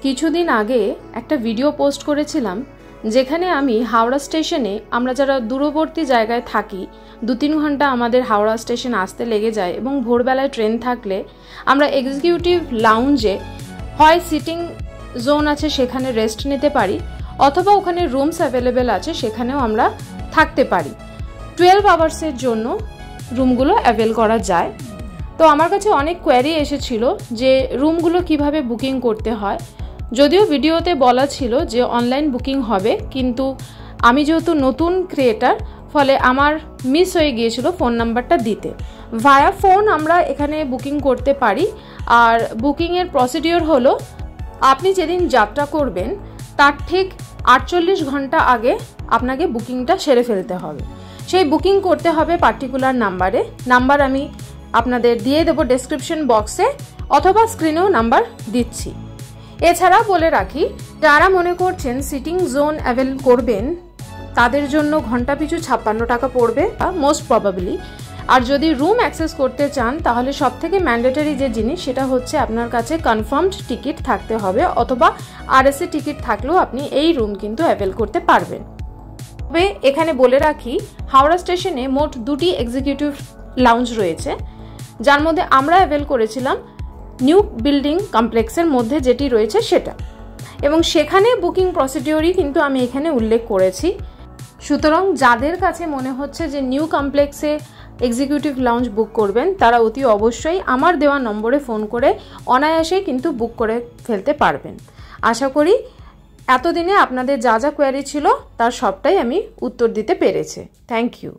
কিছুদিন আগে একটা ভিডিও পোস্ট করেছিলাম যেখানে আমি হাওড়া স্টেশনে আমরা যারা দূরবর্তী জায়গায় থাকি 2-3 ঘন্টা আমাদের হাওড়া স্টেশন আসতে লেগে যায় এবং ভোরবেলায় ট্রেন থাকলে আমরা এক্সিকিউটিভ লাউঞ্জে হয় সিটিং জোন আছে সেখানে রেস্ট নিতে পারি অথবা ওখানে রুমস অ্যাভেলেবেল আছে সেখানেও আমরা থাকতে পারি। 12 আওয়ার্সের জন্য রুমগুলো অ্যাভেল করা যায়। তো আমার কাছে অনেক কোয়ারি এসেছিল যে রুমগুলো কিভাবে বুকিং করতে হয়। যদিও ভিডিওতে বলা ছিল যে অনলাইন বুকিং হবে, কিন্তু আমি যেহেতু নতুন ক্রিয়েটার ফলে আমার মিস হয়ে গিয়েছিল ফোন নাম্বারটা দিতে। ভায়া ফোন আমরা এখানে বুকিং করতে পারি। আর বুকিংয়ের প্রসিডিওর হলো আপনি যেদিন যাত্রা করবেন তার ঠিক 48 ঘন্টা আগে আপনাকে বুকিংটা সেরে ফেলতে হবে। সেই বুকিং করতে হবে পার্টিকুলার নাম্বার আমি আপনাদের দিয়ে দেবো ডেসক্রিপশন বক্সে অথবা স্ক্রিনেও নাম্বার দিচ্ছি। এছাড়া বলে রাখি, যারা মনে করছেন সিটিং জোন অ্যাভেল করবেন তাদের জন্য ঘন্টা পিছু 56 টাকা পড়বে মোস্ট প্রবাবলি। আর যদি রুম অ্যাক্সেস করতে চান তাহলে সবথেকে ম্যান্ডেটরি যে জিনিস সেটা হচ্ছে আপনার কাছে কনফার্মড টিকিট থাকতে হবে অথবা আরএসএ টিকিট থাকলেও আপনি এই রুম কিন্তু অ্যাভেল করতে পারবেন। তবে এখানে বলে রাখি, হাওড়া স্টেশনে মোট 2টি এক্সিকিউটিভ লাউঞ্জ রয়েছে, যার মধ্যে আমরা অ্যাভেল করেছিলাম নিউ বিল্ডিং কমপ্লেক্সের মধ্যে যেটি রয়েছে সেটা, এবং সেখানে বুকিং প্রসিডিওরই কিন্তু আমি এখানে উল্লেখ করেছি। সুতরাং যাদের কাছে মনে হচ্ছে যে নিউ কমপ্লেক্সে এক্সিকিউটিভ লাউঞ্জ বুক করবেন তারা অতি অবশ্যই আমার দেওয়া নম্বরে ফোন করে অনায়াসেই কিন্তু বুক করে ফেলতে পারবেন। আশা করি এতদিনে আপনাদের যা যা কোয়ারি ছিল তার সবটাই আমি উত্তর দিতে পেরেছি। Thank you.